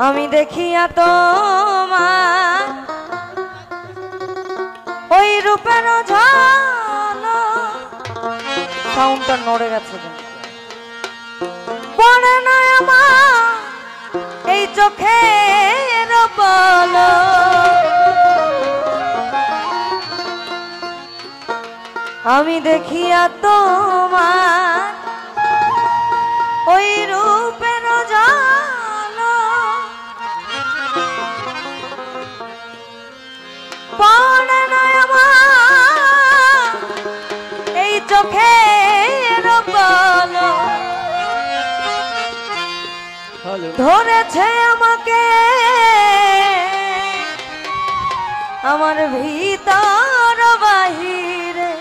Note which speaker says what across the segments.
Speaker 1: আমি দেখিয়া তোমার ওই রূপের ঝলক, সাউন্ডটা নড়ে গেছে, পড়ে না আমার এই চোখের পলক। আমি দেখিয়া তোমার ওই রূপের ঝলক, পড়ে না আমার এই চোখের পলক। ধরেছে আমাকে আমার ভিতর বাহিরে,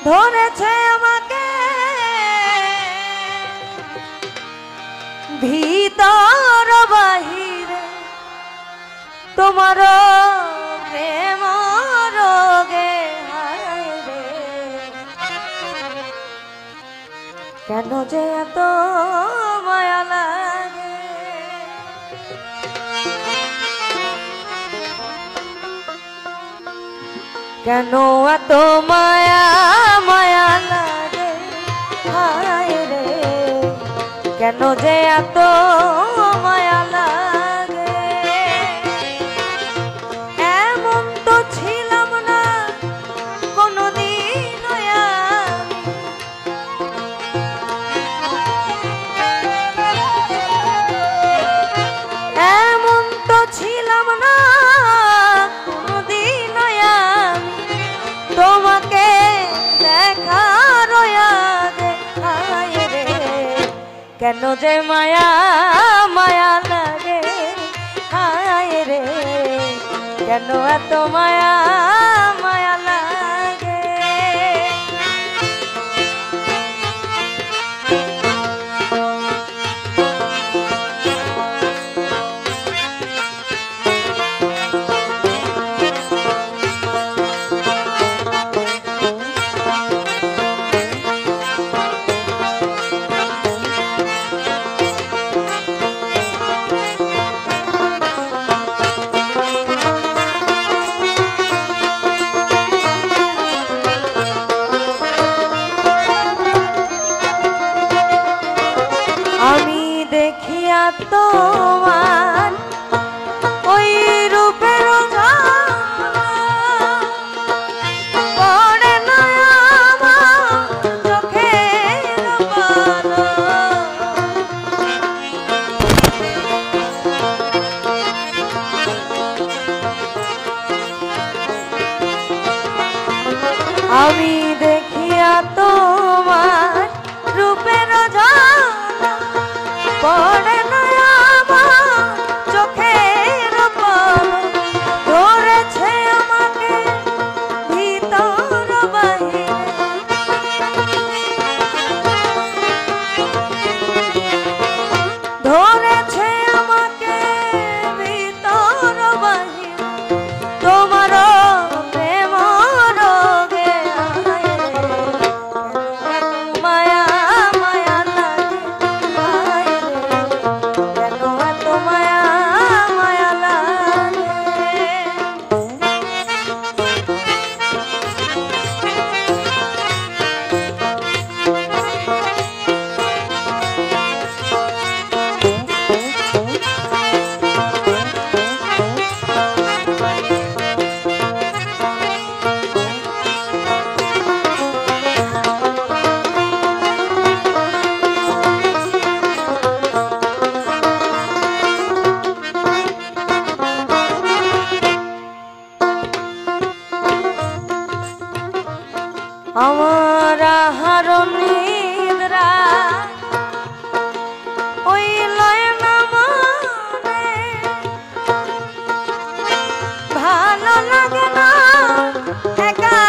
Speaker 1: ধরেছে আমাকে ভিতর বাহিরে, তোমার প্রেম রোগে হায় রে, কেন যে এত মায়া লাগে, কেন এত মায়া মায়া লাগে হায় রে, কেন যে এত মায়া লাগে। এমন তো ছিলাম না কোনদিন, এমন তো ছিলাম না কোনদিন তোমাকে দেখার আগে হায় রে, কেন যে মায়া মায়া লাগে হায় রে, কেন এত মায়া মায়া লাগে। আমি দেখিয়া তোমার ওই রূপের ঝলক, পড়ে না আমার চোখের পলক। আমি দেখিয়া তোমার রূপের ঝলক, পড়ে না আমার চোখের পলক, ধরেছে আমাকে ভিতর বাহিরে, ধরেছে আমাকে ভিতর বাহিরে, তোমার প্রেম রোগে হায় রে, মায়া মায়া লাগে হায় রে, কেন এত মায়া মায়া লাগে। আমার আহার নিদ্রা ওই লয় না মনে, ভালো লাগে না একা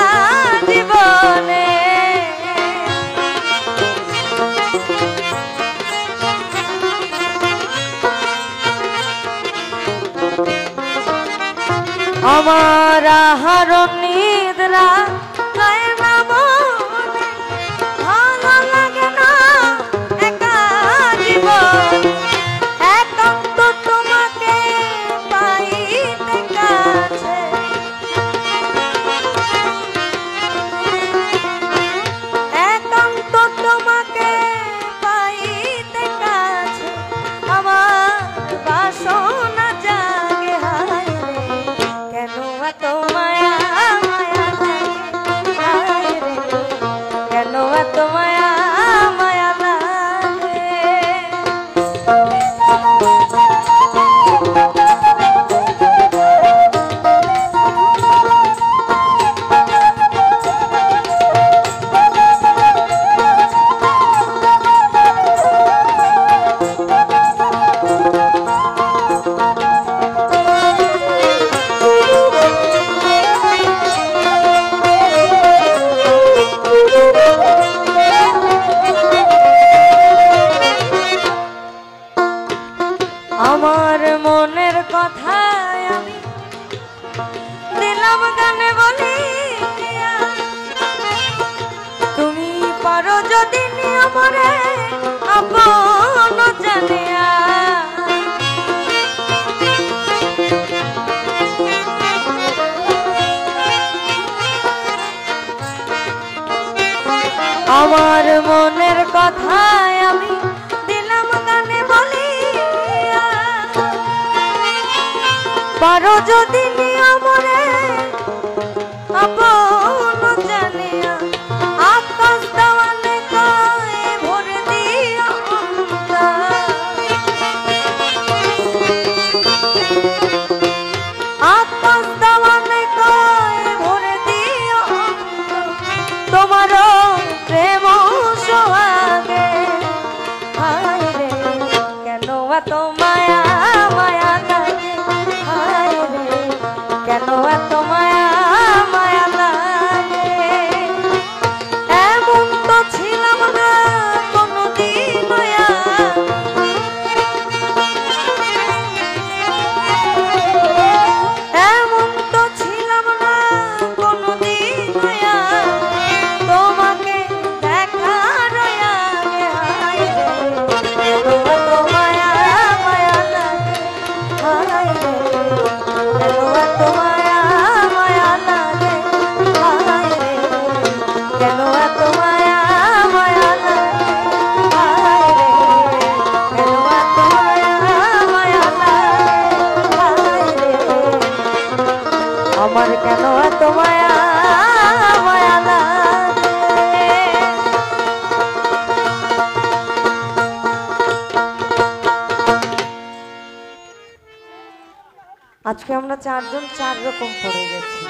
Speaker 1: জীবনে, আমার আহার নিদ্রা হয় না মনে, ভালো লাগে না আমার মনের কথায় আমি দিলাম গানে বলি তুমি পারো যদি নিয়মরে আপন জানিয়া আমার মনের কথায় আমি দিলাম গানে বলি পারো যদি নিয়মরে আপন জানিয়া আকাশ দেওয়ানে কয় ভোর দিও আকাশ দেওয়ানে কয় ভোর দিও তোমারও প্রেম সোহাগে হায় রে কেন এত মায়া মায়া লাগে হায় রে কেন এত মায়া মায়া লাগে এমন তো ছিলাম না কোনদিন মায়া এমন তো ছিলাম না কোনদিন মায়া তোমাকে দেখার আগে হায় রে কেন এত মায়া মায়া লাগে হায় রে কেন এত মায়া মায়া লাগে হায় রে কেন এত মায়া মায়া লাগে হায় রে কেন এত মায়া মায়া লাগে হায় রে আমার কেন এত মায়া মায়া লাগে আজকে আমরা চারজন চার রকম পড়ে গেছি।